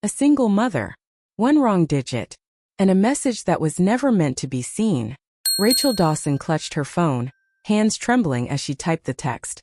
A single mother. One wrong digit. And a message that was never meant to be seen. Rachel Dawson clutched her phone, hands trembling as she typed the text.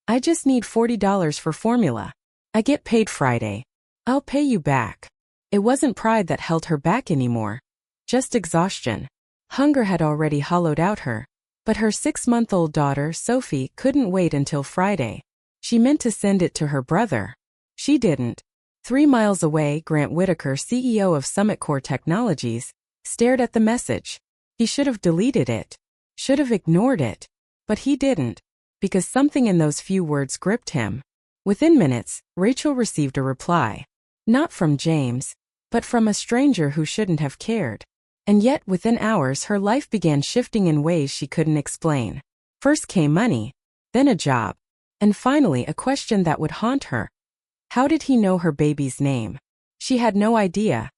I just need $40 for formula. I get paid Friday. I'll pay you back. It wasn't pride that held her back anymore. Just exhaustion. Hunger had already hollowed out her. But her 6-month-old daughter, Sophie, couldn't wait until Friday. She meant to send it to her brother. She didn't. 3 miles away, Grant Whitaker, CEO of SummitCore Technologies, stared at the message. He should have deleted it. Should have ignored it. But he didn't. Because something in those few words gripped him. Within minutes, Rachel received a reply. Not from James, but from a stranger who shouldn't have cared. And yet, within hours, her life began shifting in ways she couldn't explain. First came money, then a job, and finally a question that would haunt her. How did he know her baby's name? She had no idea.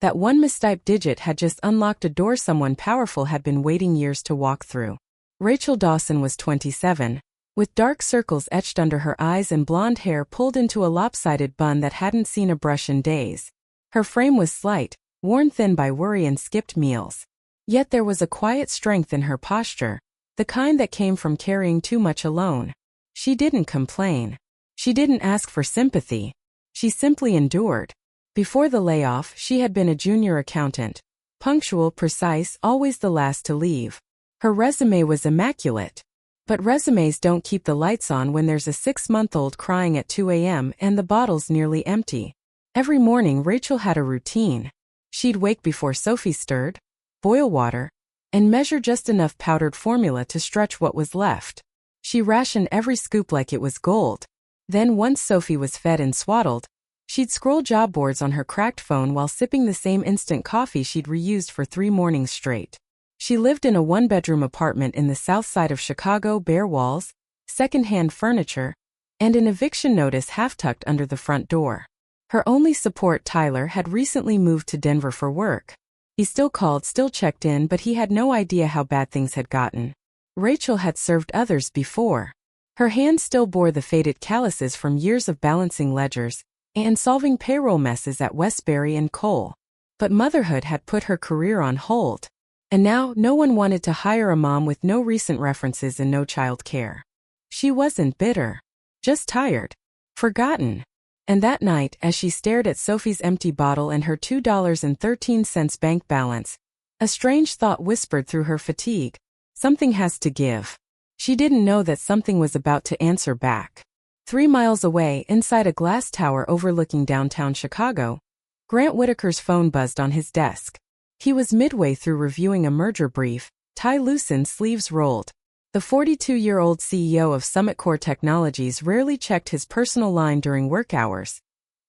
That one mistyped digit had just unlocked a door someone powerful had been waiting years to walk through. Rachel Dawson was 27, with dark circles etched under her eyes and blonde hair pulled into a lopsided bun that hadn't seen a brush in days. Her frame was slight, worn thin by worry and skipped meals. Yet there was a quiet strength in her posture, the kind that came from carrying too much alone. She didn't complain. She didn't ask for sympathy. She simply endured. Before the layoff, she had been a junior accountant. Punctual, precise, always the last to leave. Her resume was immaculate. But resumes don't keep the lights on when there's a 6-month-old crying at 2 a.m. and the bottle's nearly empty. Every morning Rachel had a routine. She'd wake before Sophie stirred, boil water, and measure just enough powdered formula to stretch what was left. She rationed every scoop like it was gold. Then once Sophie was fed and swaddled, she'd scroll job boards on her cracked phone while sipping the same instant coffee she'd reused for 3 mornings straight. She lived in a 1-bedroom apartment in the south side of Chicago, bare walls, second-hand furniture, and an eviction notice half-tucked under the front door. Her only support, Tyler, had recently moved to Denver for work. He still called, still checked in, but he had no idea how bad things had gotten. Rachel had served others before. Her hands still bore the faded calluses from years of balancing ledgers and solving payroll messes at Westbury and Cole. But motherhood had put her career on hold. And now, no one wanted to hire a mom with no recent references and no child care. She wasn't bitter. Just tired. Forgotten. And that night, as she stared at Sophie's empty bottle and her $2.13 bank balance, a strange thought whispered through her fatigue. Something has to give. She didn't know that something was about to answer back. 3 miles away, inside a glass tower overlooking downtown Chicago, Grant Whitaker's phone buzzed on his desk. He was midway through reviewing a merger brief, tie loosened, sleeves rolled. The 42-year-old CEO of SummitCore Technologies rarely checked his personal line during work hours.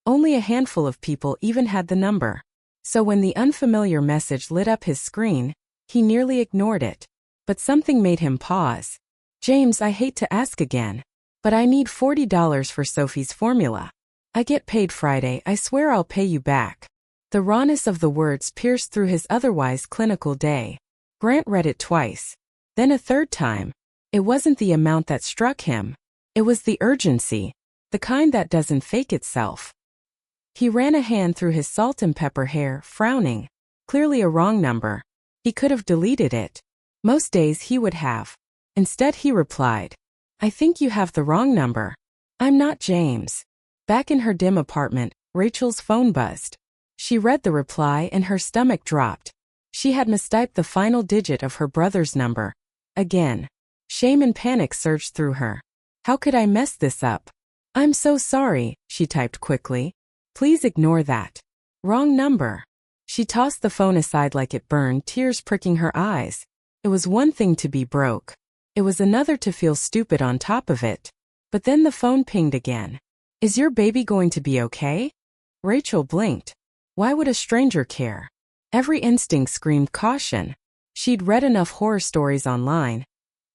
Only a handful of people even had the number. So when the unfamiliar message lit up his screen, he nearly ignored it. But something made him pause. James, I hate to ask again, but I need $40 for Sophie's formula. I get paid Friday, I swear I'll pay you back. The rawness of the words pierced through his otherwise clinical day. Grant read it twice. Then a third time. It wasn't the amount that struck him. It was the urgency. The kind that doesn't fake itself. He ran a hand through his salt and pepper hair, frowning. Clearly a wrong number. He could have deleted it. Most days he would have. Instead he replied, I think you have the wrong number. I'm not James. Back in her dim apartment, Rachel's phone buzzed. She read the reply and her stomach dropped. She had mistyped the final digit of her brother's number. Again. Shame and panic surged through her. How could I mess this up? I'm so sorry, she typed quickly. Please ignore that. Wrong number. She tossed the phone aside like it burned, tears pricking her eyes. It was one thing to be broke. It was another to feel stupid on top of it. But then the phone pinged again. Is your baby going to be okay? Rachel blinked. Why would a stranger care? Every instinct screamed caution. She'd read enough horror stories online.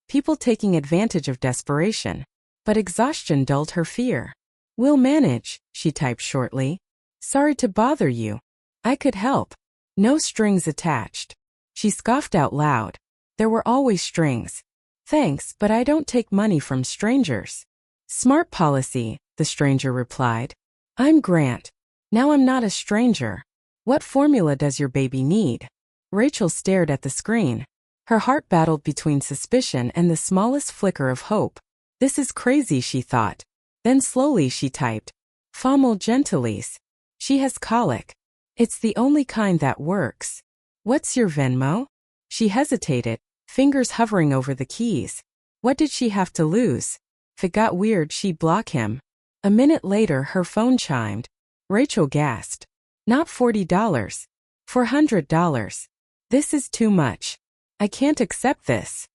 People taking advantage of desperation. But exhaustion dulled her fear. We'll manage, she typed shortly. Sorry to bother you. I could help. No strings attached. She scoffed out loud. There were always strings. Thanks, but I don't take money from strangers. Smart policy, the stranger replied. I'm Grant. Now I'm not a stranger. What formula does your baby need? Rachel stared at the screen. Her heart battled between suspicion and the smallest flicker of hope. This is crazy, she thought. Then slowly she typed, Formule gentilis. She has colic. It's the only kind that works. What's your Venmo? She hesitated, fingers hovering over the keys. What did she have to lose? If it got weird, she'd block him. A minute later, her phone chimed. Rachel gasped. Not $40. $400. This is too much. I can't accept this.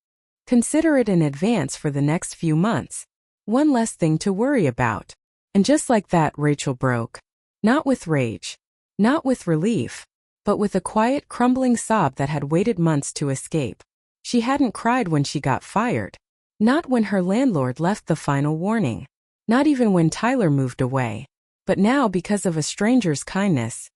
Consider it in advance for the next few months. One less thing to worry about. And just like that, Rachel broke. Not with rage. Not with relief. But with a quiet, crumbling sob that had waited months to escape. She hadn't cried when she got fired. Not when her landlord left the final warning. Not even when Tyler moved away. But now, because of a stranger's kindness.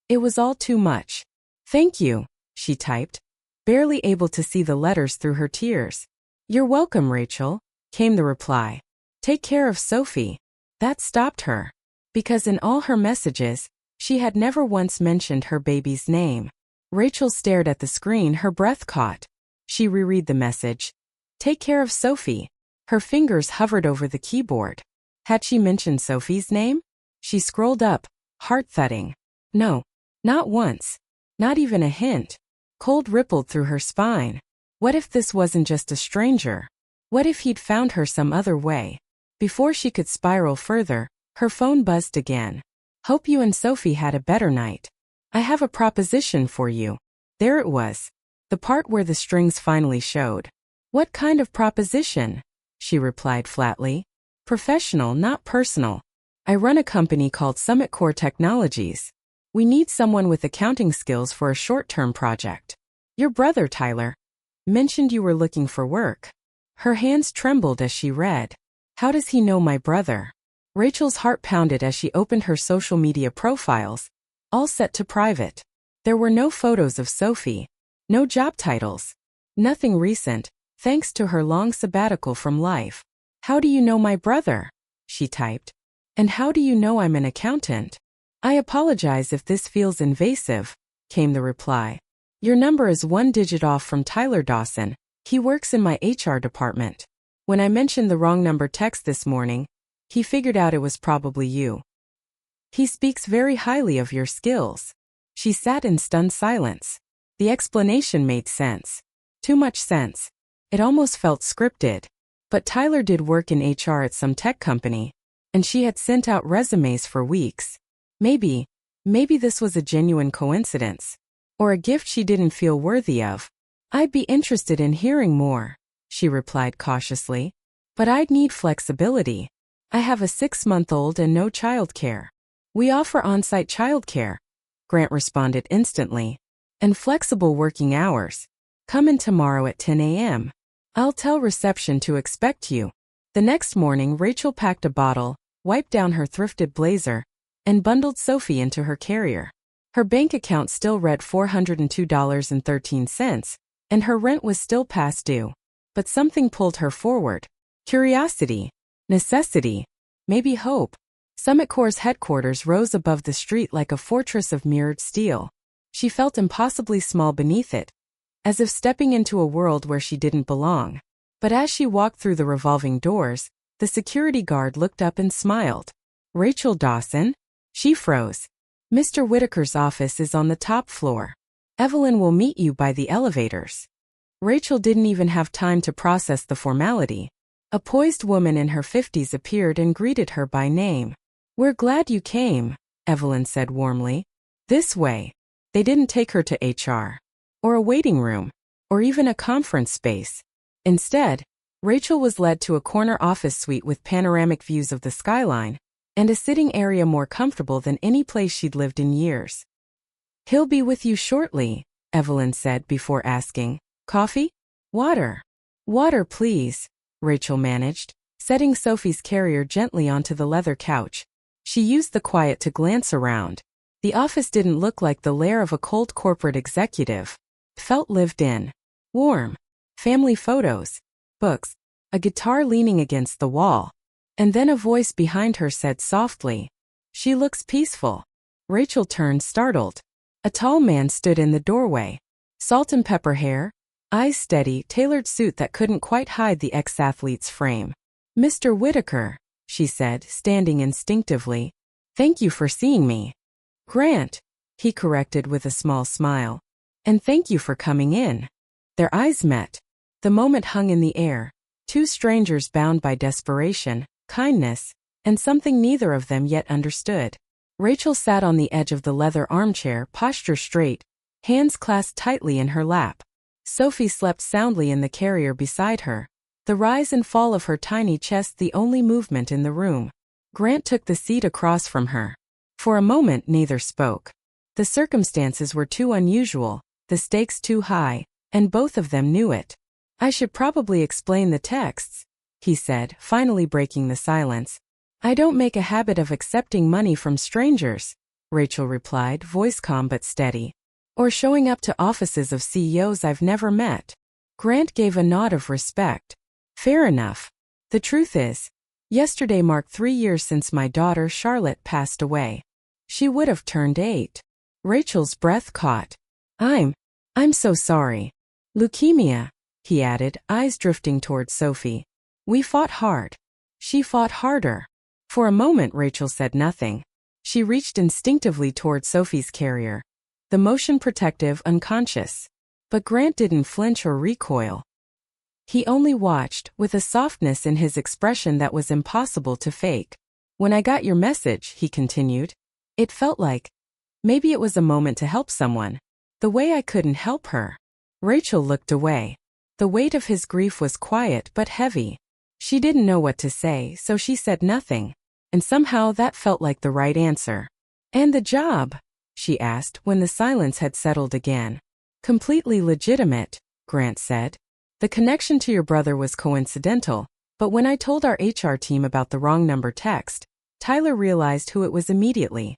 It was all too much. Thank you, she typed, barely able to see the letters through her tears. You're welcome, Rachel, came the reply. Take care of Sophie. That stopped her. Because in all her messages, she had never once mentioned her baby's name. Rachel stared at the screen, her breath caught. She reread the message. Take care of Sophie. Her fingers hovered over the keyboard. Had she mentioned Sophie's name? She scrolled up, heart thudding. No, not once. Not even a hint. Cold rippled through her spine. What if this wasn't just a stranger? What if he'd found her some other way? Before she could spiral further, her phone buzzed again. Hope you and Sophie had a better night. I have a proposition for you. There it was. The part where the strings finally showed. What kind of proposition? She replied flatly. Professional, not personal. I run a company called Summit Core Technologies. We need someone with accounting skills for a short-term project. Your brother, Tyler, mentioned you were looking for work. Her hands trembled as she read. How does he know my brother? Rachel's heart pounded as she opened her social media profiles, all set to private. There were no photos of Sophie, no job titles, nothing recent, thanks to her long sabbatical from life. How do you know my brother? She typed. And how do you know I'm an accountant? I apologize if this feels invasive, came the reply. Your number is one digit off from Tyler Dawson. He works in my HR department. When I mentioned the wrong number text this morning, he figured out it was probably you. He speaks very highly of your skills. She sat in stunned silence. The explanation made sense. Too much sense. It almost felt scripted. But Tyler did work in HR at some tech company, and she had sent out resumes for weeks. Maybe this was a genuine coincidence. Or a gift she didn't feel worthy of. I'd be interested in hearing more, she replied cautiously. But I'd need flexibility. I have a 6-month-old and no childcare. We offer on-site childcare, Grant responded instantly. And flexible working hours. Come in tomorrow at 10 a.m. I'll tell reception to expect you. The next morning, Rachel packed a bottle, wiped down her thrifted blazer, and bundled Sophie into her carrier. Her bank account still read $402.13, and her rent was still past due. But something pulled her forward. Curiosity. Necessity. Maybe hope. Summit Core's headquarters rose above the street like a fortress of mirrored steel. She felt impossibly small beneath it, as if stepping into a world where she didn't belong. But as she walked through the revolving doors, the security guard looked up and smiled. Rachel Dawson? She froze. Mr. Whitaker's office is on the top floor. Evelyn will meet you by the elevators. Rachel didn't even have time to process the formality. A poised woman in her 50s appeared and greeted her by name. We're glad you came, Evelyn said warmly. This way. They didn't take her to HR, or a waiting room, or even a conference space. Instead, Rachel was led to a corner office suite with panoramic views of the skyline, and a sitting area more comfortable than any place she'd lived in years. He'll be with you shortly, Evelyn said before asking, Coffee? Water? Water, please, Rachel managed, setting Sophie's carrier gently onto the leather couch. She used the quiet to glance around. The office didn't look like the lair of a cold corporate executive. It felt lived in. Warm. Family photos. Books. A guitar leaning against the wall. And then a voice behind her said softly, She looks peaceful. Rachel turned, startled. A tall man stood in the doorway. Salt and pepper hair, eyes steady, tailored suit that couldn't quite hide the ex-athlete's frame. "Mr. Whitaker," she said, standing instinctively. "Thank you for seeing me." "Grant," he corrected with a small smile. "And thank you for coming in." Their eyes met. The moment hung in the air. Two strangers bound by desperation, kindness, and something neither of them yet understood. Rachel sat on the edge of the leather armchair, posture straight, hands clasped tightly in her lap. Sophie slept soundly in the carrier beside her, the rise and fall of her tiny chest the only movement in the room. Grant took the seat across from her. For a moment neither spoke. The circumstances were too unusual, the stakes too high, and both of them knew it. "I should probably explain the texts," he said, finally breaking the silence. "I don't make a habit of accepting money from strangers," Rachel replied, voice calm but steady. "Or showing up to offices of CEOs I've never met." Grant gave a nod of respect. "Fair enough. The truth is, yesterday marked 3 years since my daughter Charlotte passed away. She would have turned 8. Rachel's breath caught. I'm so sorry." "Leukemia," he added, eyes drifting toward Sophie. "We fought hard. She fought harder." For a moment Rachel said nothing. She reached instinctively toward Sophie's carrier. The motion protective, unconscious. But Grant didn't flinch or recoil. He only watched, with a softness in his expression that was impossible to fake. "When I got your message," he continued, "it felt like maybe it was a moment to help someone. The way I couldn't help her." Rachel looked away. The weight of his grief was quiet but heavy. She didn't know what to say, so she said nothing. And somehow that felt like the right answer. "And the job?" she asked when the silence had settled again. "Completely legitimate," Grant said. "The connection to your brother was coincidental, but when I told our HR team about the wrong number text, Tyler realized who it was immediately.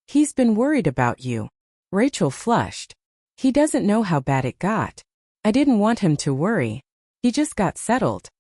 He's been worried about you." Rachel flushed. "He doesn't know how bad it got. I didn't want him to worry. He just got settled.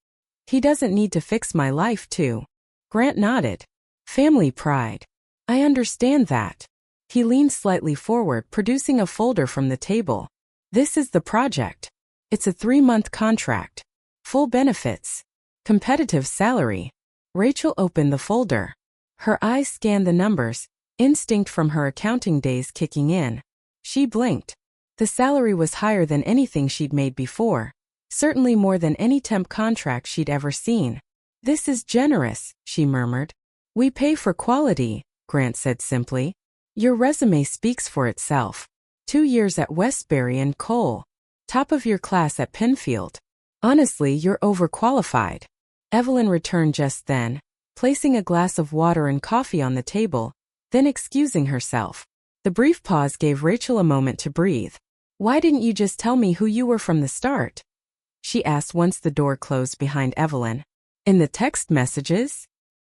He doesn't need to fix my life too." Grant nodded. "Family pride. I understand that." He leaned slightly forward, producing a folder from the table. "This is the project. It's a 3-month contract. Full benefits. Competitive salary." Rachel opened the folder. Her eyes scanned the numbers, instinct from her accounting days kicking in. She blinked. The salary was higher than anything she'd made before, certainly more than any temp contract she'd ever seen. "This is generous," she murmured. "We pay for quality," Grant said simply. "Your resume speaks for itself. 2 years at Westbury and Cole. Top of your class at Penfield. Honestly, you're overqualified." Evelyn returned just then, placing a glass of water and coffee on the table, then excusing herself. The brief pause gave Rachel a moment to breathe. "Why didn't you just tell me who you were from the start?" she asked once the door closed behind Evelyn. "In the text messages?"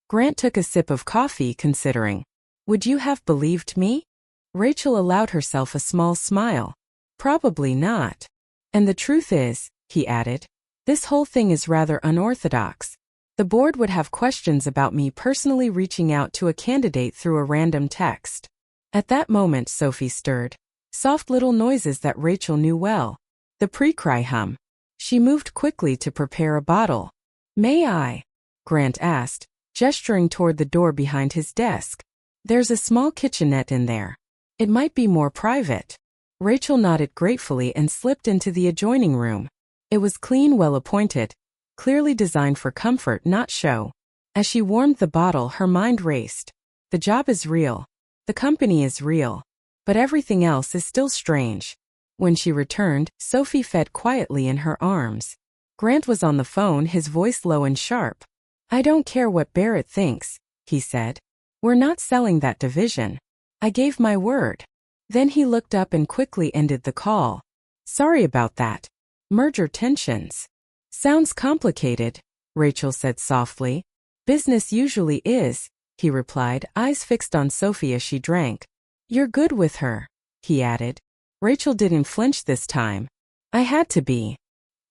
Grant took a sip of coffee, considering. "Would you have believed me?" Rachel allowed herself a small smile. "Probably not. And the truth is," he added, "this whole thing is rather unorthodox. The board would have questions about me personally reaching out to a candidate through a random text." At that moment Sophie stirred. Soft little noises that Rachel knew well. The pre-cry hum. She moved quickly to prepare a bottle. "May I?" Grant asked, gesturing toward the door behind his desk. "There's a small kitchenette in there. It might be more private." Rachel nodded gratefully and slipped into the adjoining room. It was clean, well-appointed, clearly designed for comfort, not show. As she warmed the bottle, her mind raced. The job is real. The company is real. But everything else is still strange. When she returned, Sophie fed quietly in her arms. Grant was on the phone, his voice low and sharp. "I don't care what Barrett thinks," he said. "We're not selling that division. I gave my word." Then he looked up and quickly ended the call. "Sorry about that. Merger tensions." "Sounds complicated," Rachel said softly. "Business usually is," he replied, eyes fixed on Sophie as she drank. "You're good with her," he added. Rachel didn't flinch this time. "I had to be.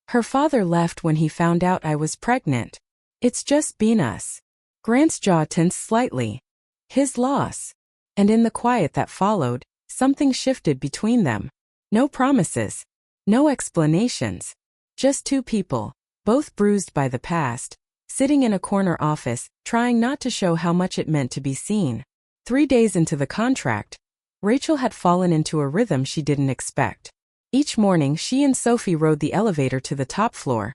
Her father left when he found out I was pregnant. It's just been us." Grant's jaw tensed slightly. "His loss. And in the quiet that followed, something shifted between them. No promises. No explanations. Just two people, both bruised by the past, sitting in a corner office, trying not to show how much it meant to be seen. 3 days into the contract, Rachel had fallen into a rhythm she didn't expect. Each morning she and Sophie rode the elevator to the top floor,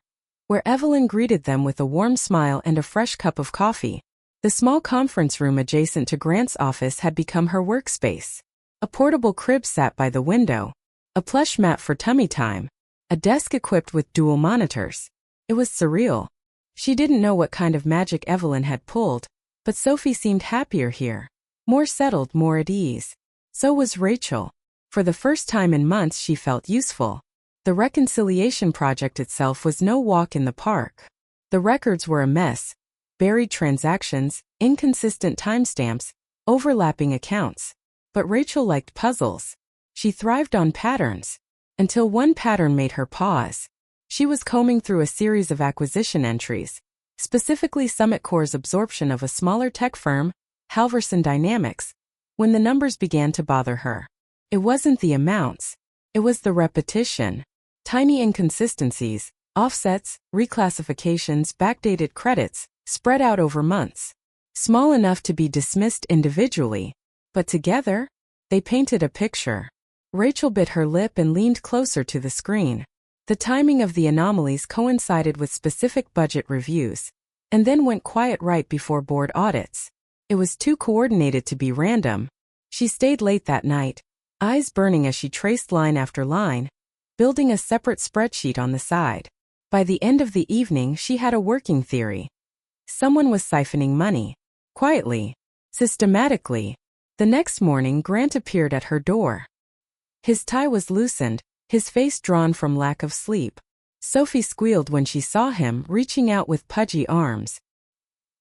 where Evelyn greeted them with a warm smile and a fresh cup of coffee. The small conference room adjacent to Grant's office had become her workspace. A portable crib sat by the window, a plush mat for tummy time, a desk equipped with dual monitors. It was surreal. She didn't know what kind of magic Evelyn had pulled, but Sophie seemed happier here. More settled, more at ease. So was Rachel. For the first time in months she felt useful. The reconciliation project itself was no walk in the park. The records were a mess. Buried transactions, inconsistent timestamps, overlapping accounts. But Rachel liked puzzles. She thrived on patterns. Until one pattern made her pause. She was combing through a series of acquisition entries, specifically Summit Core's absorption of a smaller tech firm, Halverson Dynamics, when the numbers began to bother her. It wasn't the amounts. It was the repetition. Tiny inconsistencies, offsets, reclassifications, backdated credits, spread out over months. Small enough to be dismissed individually, but together, they painted a picture. Rachel bit her lip and leaned closer to the screen. The timing of the anomalies coincided with specific budget reviews, and then went quiet right before board audits. It was too coordinated to be random. She stayed late that night, eyes burning as she traced line after line, building a separate spreadsheet on the side. By the end of the evening she had a working theory. Someone was siphoning money. Quietly. Systematically. The next morning Grant appeared at her door. His tie was loosened, his face drawn from lack of sleep. Sophie squealed when she saw him, reaching out with pudgy arms.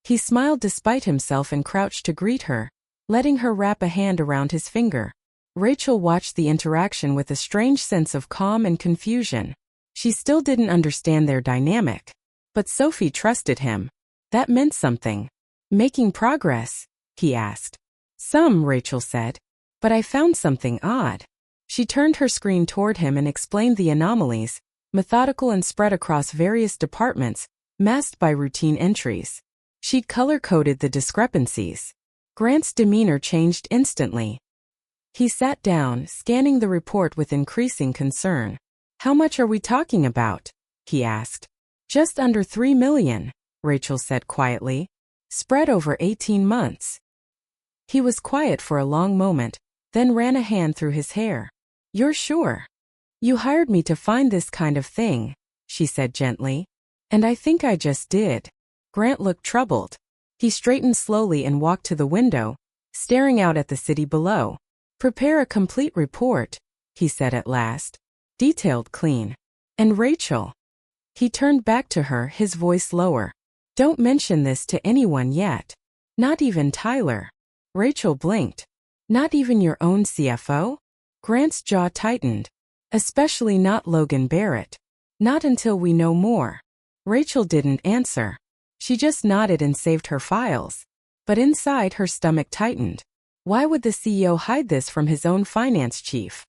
He smiled despite himself and crouched to greet her, letting her wrap a hand around his finger. Rachel watched the interaction with a strange sense of calm and confusion. She still didn't understand their dynamic. But Sophie trusted him. That meant something. Making progress? He asked. Some, Rachel said. But I found something odd. She turned her screen toward him and explained the anomalies, methodical and spread across various departments, masked by routine entries. She'd color-coded the discrepancies. Grant's demeanor changed instantly. He sat down, scanning the report with increasing concern. How much are we talking about? He asked. Just under 3 million, Rachel said quietly. Spread over 18 months. He was quiet for a long moment, then ran a hand through his hair. You're sure? You hired me to find this kind of thing, she said gently. And I think I just did. Grant looked troubled. He straightened slowly and walked to the window, staring out at the city below. Prepare a complete report, he said at last. Detailed, clean. And Rachel. He turned back to her, his voice lower. Don't mention this to anyone yet. Not even Tyler. Rachel blinked. Not even your own CFO? Grant's jaw tightened. Especially not Logan Barrett. Not until we know more. Rachel didn't answer. She just nodded and saved her files. But inside her stomach tightened. Why would the CEO hide this from his own finance chief?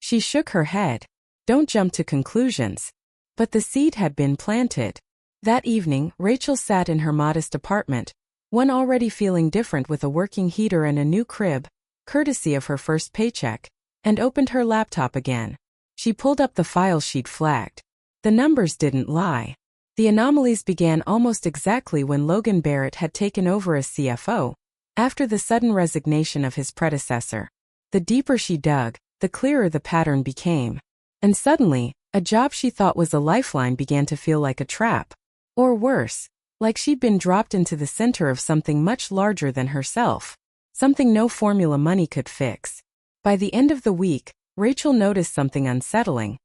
She shook her head. Don't jump to conclusions. But the seed had been planted. That evening, Rachel sat in her modest apartment, one already feeling different with a working heater and a new crib, courtesy of her first paycheck, and opened her laptop again. She pulled up the file she'd flagged. The numbers didn't lie. The anomalies began almost exactly when Logan Barrett had taken over as CFO, after the sudden resignation of his predecessor. The deeper she dug, the clearer the pattern became. And suddenly, a job she thought was a lifeline began to feel like a trap. Or worse, like she'd been dropped into the center of something much larger than herself. Something no formula money could fix. By the end of the week, Rachel noticed something unsettling.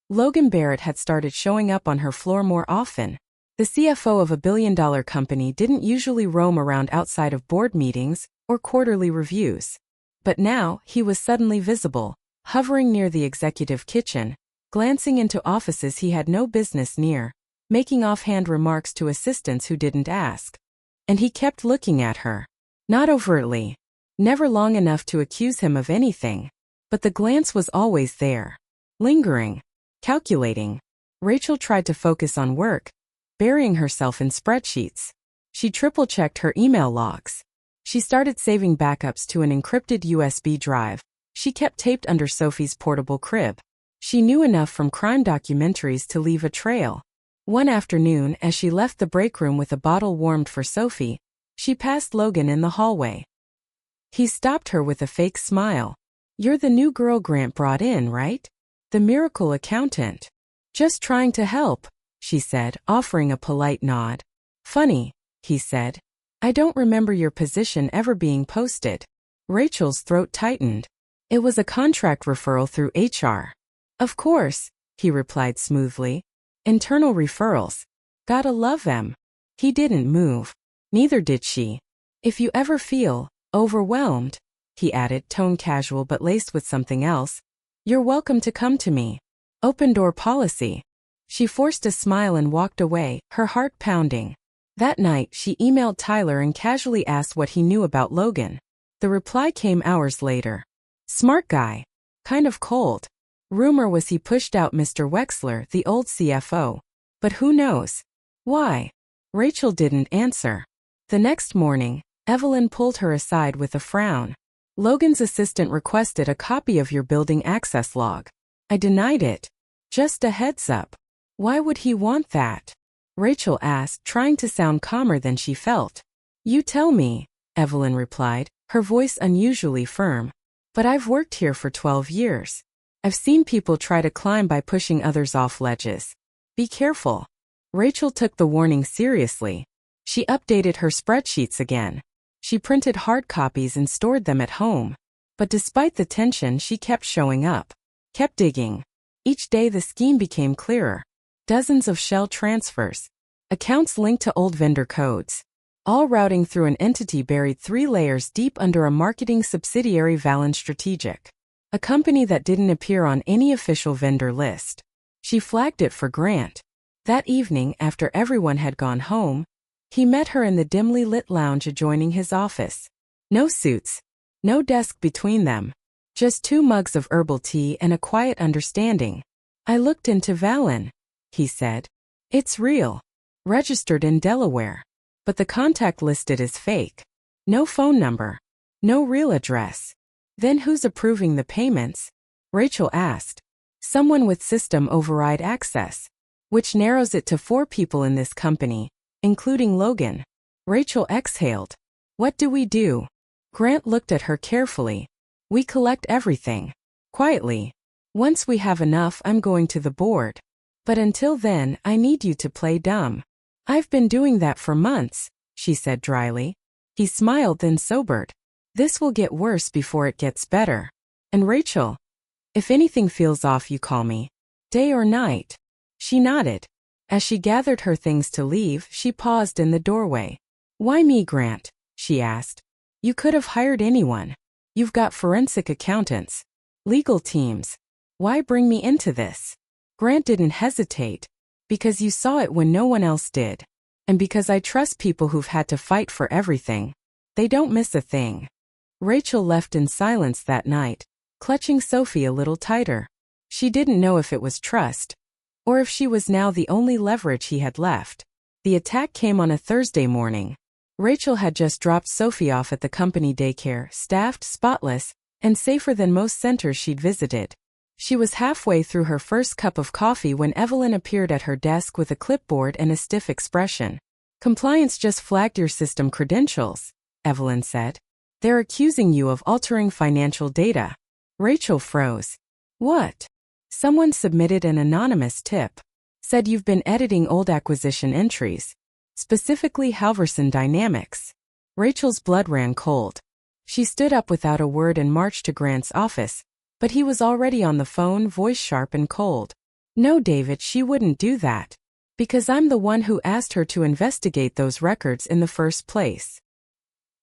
Logan Barrett had started showing up on her floor more often. The CFO of a billion-dollar company didn't usually roam around outside of board meetings or quarterly reviews. But now, he was suddenly visible, hovering near the executive kitchen, glancing into offices he had no business near, making offhand remarks to assistants who didn't ask. And he kept looking at her. Not overtly. Never long enough to accuse him of anything. But the glance was always there. Lingering. Calculating. Rachel tried to focus on work, burying herself in spreadsheets. She triple-checked her email logs. She started saving backups to an encrypted USB drive she kept taped under Sophie's portable crib. She knew enough from crime documentaries to leave a trail. One afternoon, as she left the break room with a bottle warmed for Sophie, she passed Logan in the hallway. He stopped her with a fake smile. "You're the new girl Grant brought in, right? The miracle accountant." "Just trying to help," she said, offering a polite nod. "Funny," he said. "I don't remember your position ever being posted." Rachel's throat tightened. "It was a contract referral through HR. "Of course," he replied smoothly. "Internal referrals. Gotta love them." He didn't move. Neither did she. "If you ever feel overwhelmed," he added, tone casual but laced with something else, "you're welcome to come to me. Open door policy." She forced a smile and walked away, her heart pounding. That night, she emailed Tyler and casually asked what he knew about Logan. The reply came hours later. "Smart guy. Kind of cold. Rumor was he pushed out Mr. Wexler, the old CFO. But who knows? Why?" Rachel didn't answer. The next morning, Evelyn pulled her aside with a frown. "Logan's assistant requested a copy of your building access log. I denied it. Just a heads up." "Why would he want that?" Rachel asked, trying to sound calmer than she felt. "You tell me," Evelyn replied, her voice unusually firm. "But I've worked here for 12 years. I've seen people try to climb by pushing others off ledges. Be careful." Rachel took the warning seriously. She updated her spreadsheets again. She printed hard copies and stored them at home. But despite the tension, she kept showing up. Kept digging. Each day the scheme became clearer. Dozens of shell transfers. Accounts linked to old vendor codes. All routing through an entity buried 3 layers deep under a marketing subsidiary, Valen Strategic. A company that didn't appear on any official vendor list. She flagged it for Grant. That evening, after everyone had gone home, he met her in the dimly lit lounge adjoining his office. No suits. No desk between them. Just 2 mugs of herbal tea and a quiet understanding. "I looked into Valen," he said. "It's real. Registered in Delaware. But the contact listed is fake. No phone number. No real address." "Then who's approving the payments?" Rachel asked. "Someone with system override access. Which narrows it to 4 people in this company, including Logan." Rachel exhaled. "What do we do?" Grant looked at her carefully. "We collect everything. Quietly. Once we have enough, I'm going to the board. But until then, I need you to play dumb." "I've been doing that for months," she said dryly. He smiled, then sobered. "This will get worse before it gets better. And Rachel, if anything feels off, you call me. Day or night." She nodded. As she gathered her things to leave, she paused in the doorway. "Why me, Grant?" she asked. "You could have hired anyone. You've got forensic accountants. Legal teams. Why bring me into this?" Grant didn't hesitate. "Because you saw it when no one else did. And because I trust people who've had to fight for everything. They don't miss a thing." Rachel left in silence that night, clutching Sophie a little tighter. She didn't know if it was trust, or if she was now the only leverage he had left. The attack came on a Thursday morning. Rachel had just dropped Sophie off at the company daycare, staffed, spotless, and safer than most centers she'd visited. She was halfway through her first cup of coffee when Evelyn appeared at her desk with a clipboard and a stiff expression. "Compliance just flagged your system credentials," Evelyn said. "They're accusing you of altering financial data." Rachel froze. "What?" "Someone submitted an anonymous tip. Said you've been editing old acquisition entries. Specifically Halverson Dynamics." Rachel's blood ran cold. She stood up without a word and marched to Grant's office. But he was already on the phone, voice sharp and cold. "No, David, she wouldn't do that. Because I'm the one who asked her to investigate those records in the first place."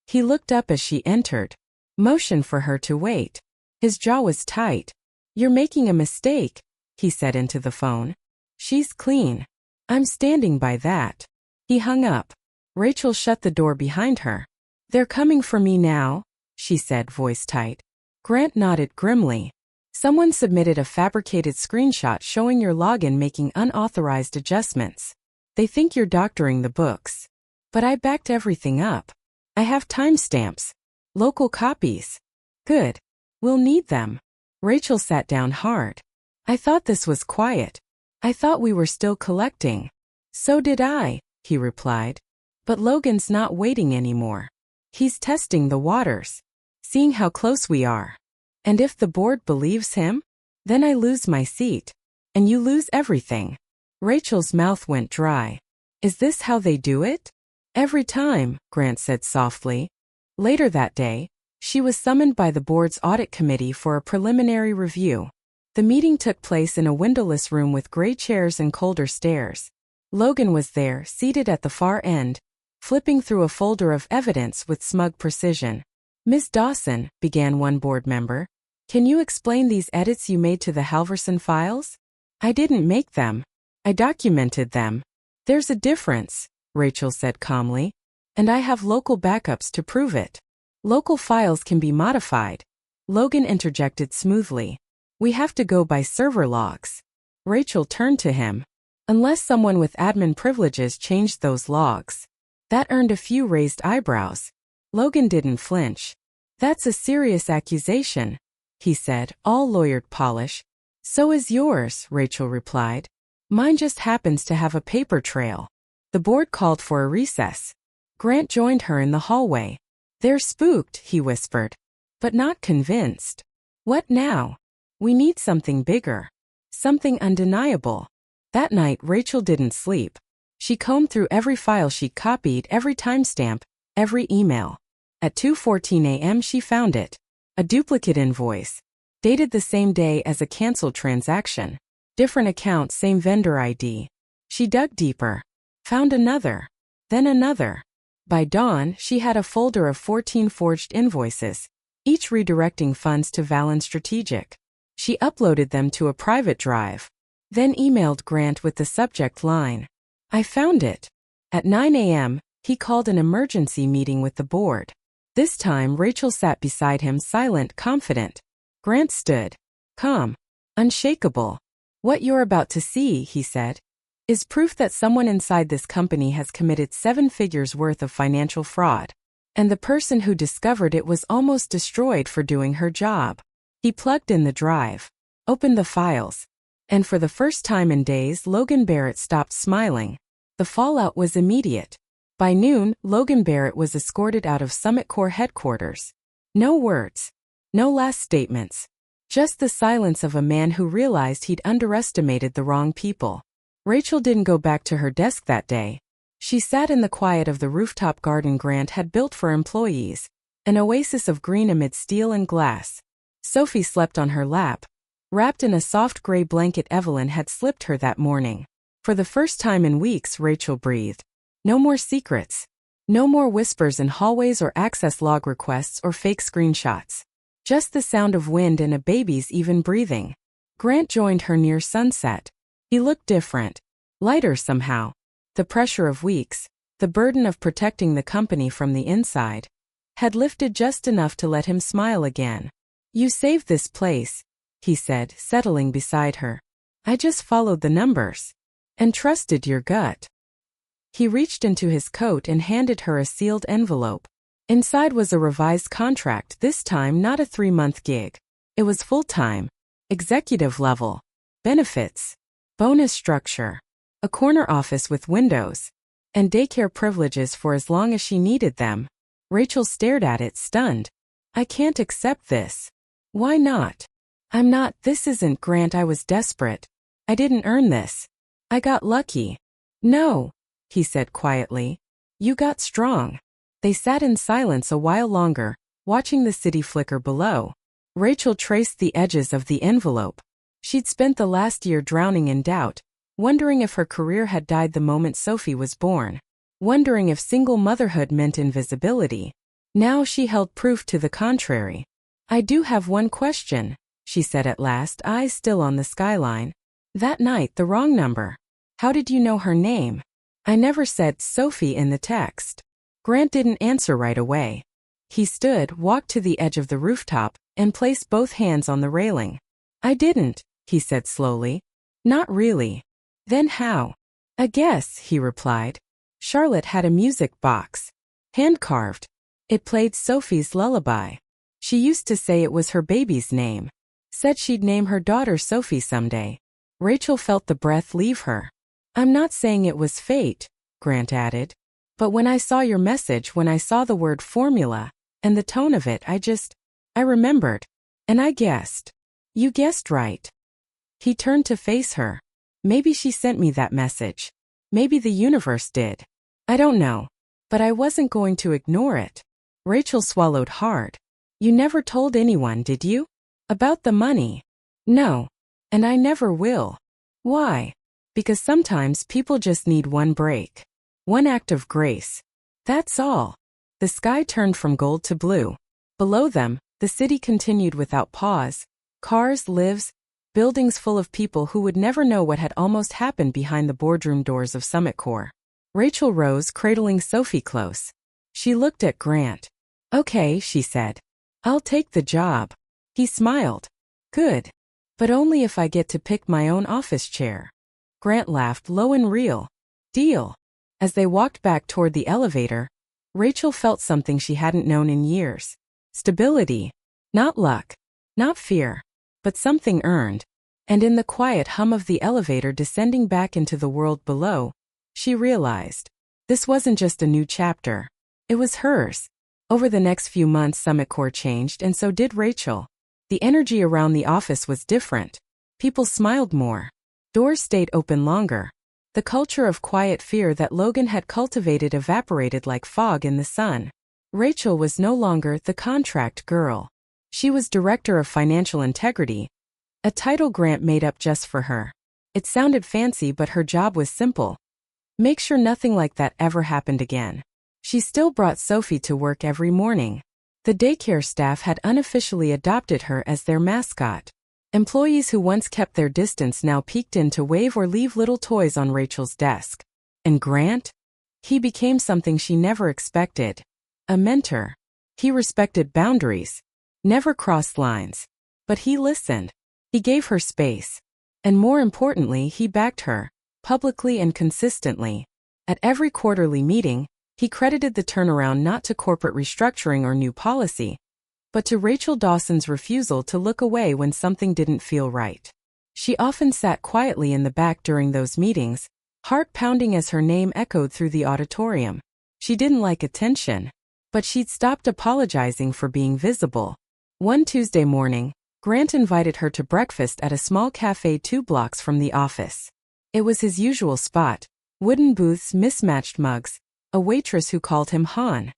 He looked up as she entered. Motioned for her to wait. His jaw was tight. "You're making a mistake," he said into the phone. "She's clean. I'm standing by that." He hung up. Rachel shut the door behind her. "They're coming for me now," she said, voice tight. Grant nodded grimly. Someone submitted a fabricated screenshot showing your login making unauthorized adjustments. They think you're doctoring the books. But I backed everything up. I have timestamps. Local copies. Good. We'll need them. Rachel sat down hard. I thought this was quiet. I thought we were still collecting. So did I, he replied. But Logan's not waiting anymore. He's testing the waters. Seeing how close we are. And if the board believes him, then I lose my seat. And you lose everything. Rachel's mouth went dry. Is this how they do it? Every time, Grant said softly. Later that day, she was summoned by the board's audit committee for a preliminary review. The meeting took place in a windowless room with gray chairs and colder stairs. Logan was there, seated at the far end, flipping through a folder of evidence with smug precision. Ms. Dawson, began one board member, can you explain these edits you made to the Halverson files? I didn't make them. I documented them. There's a difference, Rachel said calmly. And I have local backups to prove it. Local files can be modified. Logan interjected smoothly. We have to go by server logs. Rachel turned to him. Unless someone with admin privileges changed those logs. That earned a few raised eyebrows. Logan didn't flinch. That's a serious accusation, he said, all lawyered polish. So is yours, Rachel replied. Mine just happens to have a paper trail. The board called for a recess. Grant joined her in the hallway. They're spooked, he whispered. But not convinced. What now? We need something bigger. Something undeniable. That night Rachel didn't sleep. She combed through every file she copied, every timestamp, every email. At 2:14 a.m. she found it. A duplicate invoice. Dated the same day as a canceled transaction. Different account, same vendor ID. She dug deeper. Found another. Then another. By dawn, she had a folder of 14 forged invoices, each redirecting funds to Valen Strategic. She uploaded them to a private drive. Then emailed Grant with the subject line. I found it. At 9 a.m., he called an emergency meeting with the board. This time Rachel sat beside him, silent, confident. Grant stood. Calm. Unshakable. What you're about to see, he said, is proof that someone inside this company has committed 7 figures worth of financial fraud. And the person who discovered it was almost destroyed for doing her job. He plugged in the drive. Opened the files. And for the first time in days, Logan Barrett stopped smiling. The fallout was immediate. By noon, Logan Barrett was escorted out of Summit Corps headquarters. No words. No last statements. Just the silence of a man who realized he'd underestimated the wrong people. Rachel didn't go back to her desk that day. She sat in the quiet of the rooftop garden Grant had built for employees, an oasis of green amid steel and glass. Sophie slept on her lap, wrapped in a soft gray blanket Evelyn had slipped her that morning. For the first time in weeks, Rachel breathed. No more secrets. No more whispers in hallways or access log requests or fake screenshots. Just the sound of wind and a baby's even breathing. Grant joined her near sunset. He looked different. Lighter somehow. The pressure of weeks, the burden of protecting the company from the inside, had lifted just enough to let him smile again. You saved this place, he said, settling beside her. I just followed the numbers. And trusted your gut. He reached into his coat and handed her a sealed envelope. Inside was a revised contract, this time not a 3-month gig. It was full-time. Executive level. Benefits. Bonus structure. A corner office with windows. And daycare privileges for as long as she needed them. Rachel stared at it, stunned. I can't accept this. Why not? I'm not, this isn't Grant, I was desperate. I didn't earn this. I got lucky. No, he said quietly. You got strong. They sat in silence a while longer, watching the city flicker below. Rachel traced the edges of the envelope. She'd spent the last year drowning in doubt, wondering if her career had died the moment Sophie was born, wondering if single motherhood meant invisibility. Now she held proof to the contrary. I do have one question, she said at last, eyes still on the skyline. That night, the wrong number. How did you know her name? I never said Sophie in the text. Grant didn't answer right away. He stood, walked to the edge of the rooftop, and placed both hands on the railing. I didn't, he said slowly. Not really. Then how? A guess, he replied. Charlotte had a music box. Hand-carved. It played Sophie's lullaby. She used to say it was her baby's name. Said she'd name her daughter Sophie someday. Rachel felt the breath leave her. I'm not saying it was fate, Grant added. But when I saw your message, when I saw the word formula, and the tone of it, I remembered. And I guessed. You guessed right. He turned to face her. Maybe she sent me that message. Maybe the universe did. I don't know. But I wasn't going to ignore it. Rachel swallowed hard. You never told anyone, did you? About the money? No. And I never will. Why? Because sometimes people just need one break. One act of grace. That's all. The sky turned from gold to blue. Below them, the city continued without pause. Cars, lives, buildings full of people who would never know what had almost happened behind the boardroom doors of Summit Corps. Rachel rose, cradling Sophie close. She looked at Grant. Okay, she said. I'll take the job. He smiled. Good. But only if I get to pick my own office chair. Grant laughed low and real. Deal. As they walked back toward the elevator, Rachel felt something she hadn't known in years. Stability. Not luck. Not fear. But something earned. And in the quiet hum of the elevator descending back into the world below, she realized. This wasn't just a new chapter. It was hers. Over the next few months, Summit Corps changed, and so did Rachel. The energy around the office was different. People smiled more. Doors stayed open longer. The culture of quiet fear that Logan had cultivated evaporated like fog in the sun. Rachel was no longer the contract girl. She was Director of Financial Integrity, a title Grant made up just for her. It sounded fancy, but her job was simple. Make sure nothing like that ever happened again. She still brought Sophie to work every morning. The daycare staff had unofficially adopted her as their mascot. Employees who once kept their distance now peeked in to wave or leave little toys on Rachel's desk. And Grant? He became something she never expected. A mentor. He respected boundaries. Never crossed lines. But he listened. He gave her space. And more importantly, he backed her, publicly and consistently. At every quarterly meeting, he credited the turnaround not to corporate restructuring or new policy, but to Rachel Dawson's refusal to look away when something didn't feel right. She often sat quietly in the back during those meetings, heart pounding as her name echoed through the auditorium. She didn't like attention, but she'd stopped apologizing for being visible. One Tuesday morning, Grant invited her to breakfast at a small cafe 2 blocks from the office. It was his usual spot, wooden booths, mismatched mugs, a waitress who called him Han.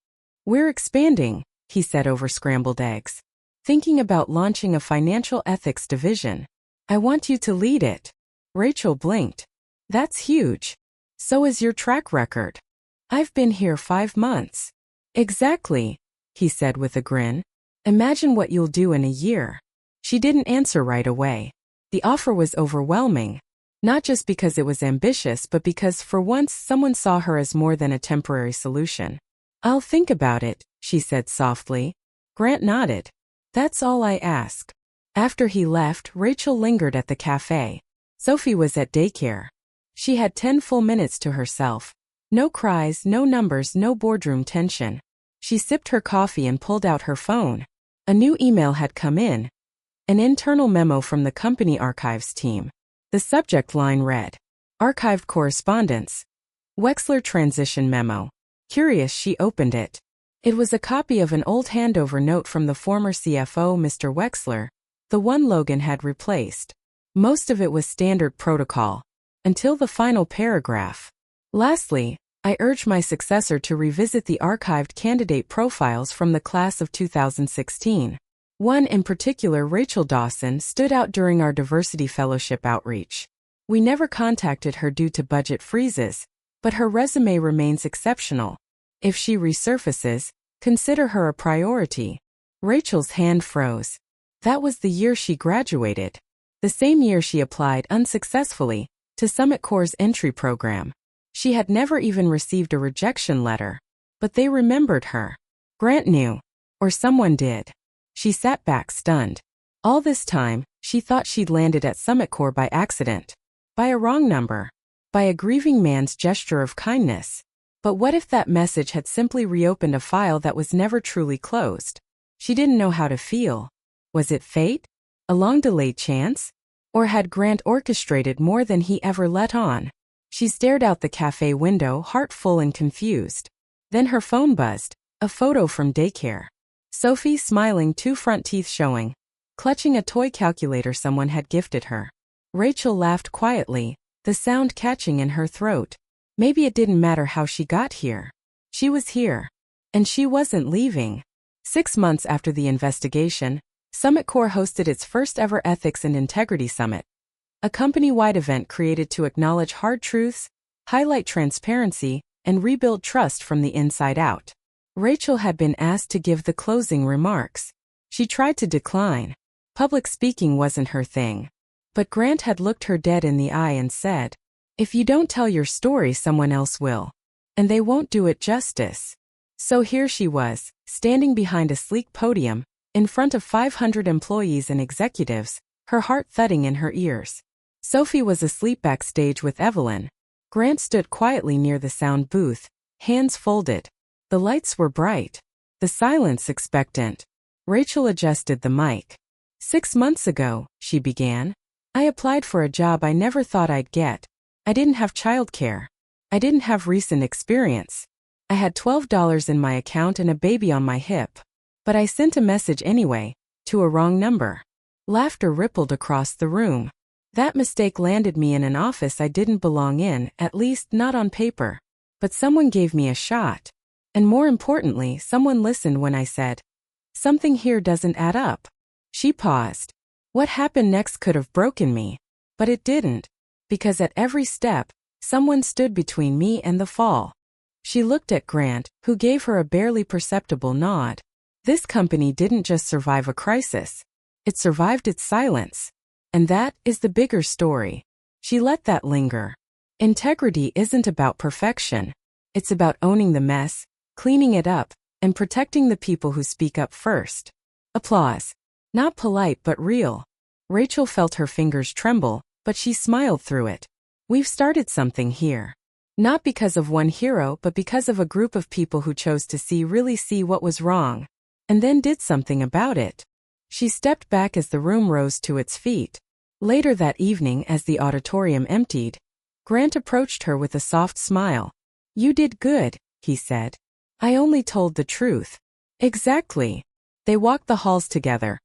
We're expanding, he said over scrambled eggs. Thinking about launching a financial ethics division. I want you to lead it. Rachel blinked. That's huge. So is your track record. I've been here 5 months. Exactly, he said with a grin. Imagine what you'll do in a year. She didn't answer right away. The offer was overwhelming. Not just because it was ambitious, but because for once someone saw her as more than a temporary solution. I'll think about it, she said softly. Grant nodded. That's all I ask. After he left, Rachel lingered at the cafe. Sophie was at daycare. She had 10 full minutes to herself. No cries, no numbers, no boardroom tension. She sipped her coffee and pulled out her phone. A new email had come in. An internal memo from the company archives team. The subject line read, Archived Correspondence. Wexler Transition Memo. Curious, she opened it. It was a copy of an old handover note from the former CFO, Mr. Wexler, the one Logan had replaced. Most of it was standard protocol, until the final paragraph. Lastly, I urge my successor to revisit the archived candidate profiles from the class of 2016. One in particular, Rachel Dawson, stood out during our diversity fellowship outreach. We never contacted her due to budget freezes, but her resume remains exceptional. If she resurfaces, consider her a priority. Rachel's hand froze. That was the year she graduated. The same year she applied unsuccessfully to Summit Corps' entry program. She had never even received a rejection letter. But they remembered her. Grant knew. Or someone did. She sat back stunned. All this time, she thought she'd landed at Summit Corps by accident. By a wrong number. By a grieving man's gesture of kindness. But what if that message had simply reopened a file that was never truly closed? She didn't know how to feel. Was it fate? A long-delayed chance? Or had Grant orchestrated more than he ever let on? She stared out the cafe window, heart full and confused. Then her phone buzzed, a photo from daycare. Sophie smiling, 2 front teeth showing, clutching a toy calculator someone had gifted her. Rachel laughed quietly, the sound catching in her throat. Maybe it didn't matter how she got here. She was here. And she wasn't leaving. 6 months after the investigation, Summit Corps hosted its first ever Ethics and Integrity Summit, a company-wide event created to acknowledge hard truths, highlight transparency, and rebuild trust from the inside out. Rachel had been asked to give the closing remarks. She tried to decline. Public speaking wasn't her thing. But Grant had looked her dead in the eye and said, "If you don't tell your story, someone else will. And they won't do it justice." So here she was, standing behind a sleek podium, in front of 500 employees and executives, her heart thudding in her ears. Sophie was asleep backstage with Evelyn. Grant stood quietly near the sound booth, hands folded. The lights were bright. The silence expectant. Rachel adjusted the mic. 6 months ago, she began, I applied for a job I never thought I'd get. I didn't have childcare. I didn't have recent experience. I had $12 in my account and a baby on my hip. But I sent a message anyway, to a wrong number. Laughter rippled across the room. That mistake landed me in an office I didn't belong in, at least not on paper. But someone gave me a shot. And more importantly, someone listened when I said, "Something here doesn't add up." She paused. What happened next could have broken me. But it didn't. Because at every step, someone stood between me and the fall. She looked at Grant, who gave her a barely perceptible nod. This company didn't just survive a crisis. It survived its silence. And that is the bigger story. She let that linger. Integrity isn't about perfection. It's about owning the mess, cleaning it up, and protecting the people who speak up first. Applause. Not polite but real. Rachel felt her fingers tremble, but she smiled through it. We've started something here. Not because of one hero, but because of a group of people who chose to really see what was wrong. And then did something about it. She stepped back as the room rose to its feet. Later that evening, as the auditorium emptied, Grant approached her with a soft smile. "You did good," he said. "I only told the truth." Exactly. They walked the halls together,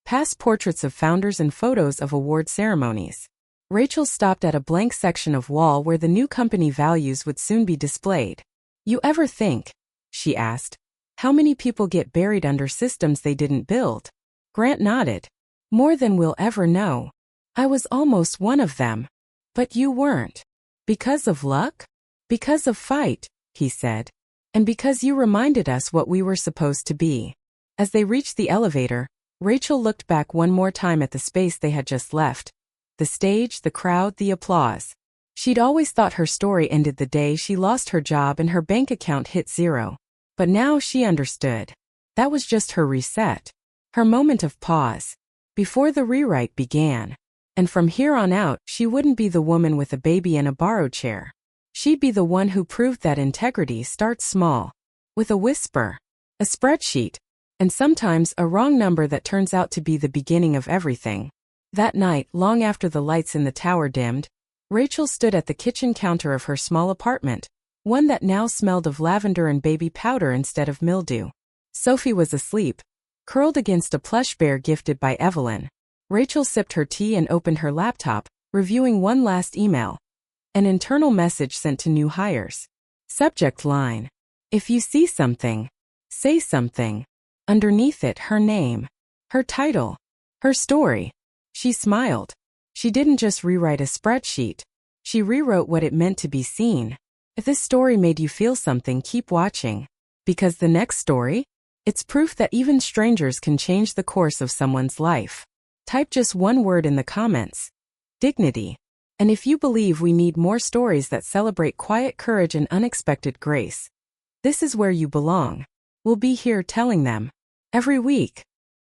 past portraits of founders and photos of award ceremonies. Rachel stopped at a blank section of wall where the new company values would soon be displayed. "You ever think," she asked, "how many people get buried under systems they didn't build?" Grant nodded. "More than we'll ever know. I was almost one of them. But you weren't. Because of luck? Because of fight," he said. "And because you reminded us what we were supposed to be." As they reached the elevator, Rachel looked back one more time at the space they had just left. The stage, the crowd, the applause. She'd always thought her story ended the day she lost her job and her bank account hit zero. But now she understood. That was just her reset. Her moment of pause. Before the rewrite began. And from here on out, she wouldn't be the woman with a baby and a borrowed chair. She'd be the one who proved that integrity starts small. With a whisper. A spreadsheet. And sometimes a wrong number that turns out to be the beginning of everything. That night, long after the lights in the tower dimmed, Rachel stood at the kitchen counter of her small apartment, one that now smelled of lavender and baby powder instead of mildew. Sophie was asleep, curled against a plush bear gifted by Evelyn. Rachel sipped her tea and opened her laptop, reviewing one last email. An internal message sent to new hires. Subject line. "If you see something, say something." Underneath it, her name. Her title. Her story. She smiled. She didn't just rewrite a spreadsheet. She rewrote what it meant to be seen. If this story made you feel something, keep watching. Because the next story? It's proof that even strangers can change the course of someone's life. Type just one word in the comments. Dignity. And if you believe we need more stories that celebrate quiet courage and unexpected grace, this is where you belong. We'll be here telling them. Every week.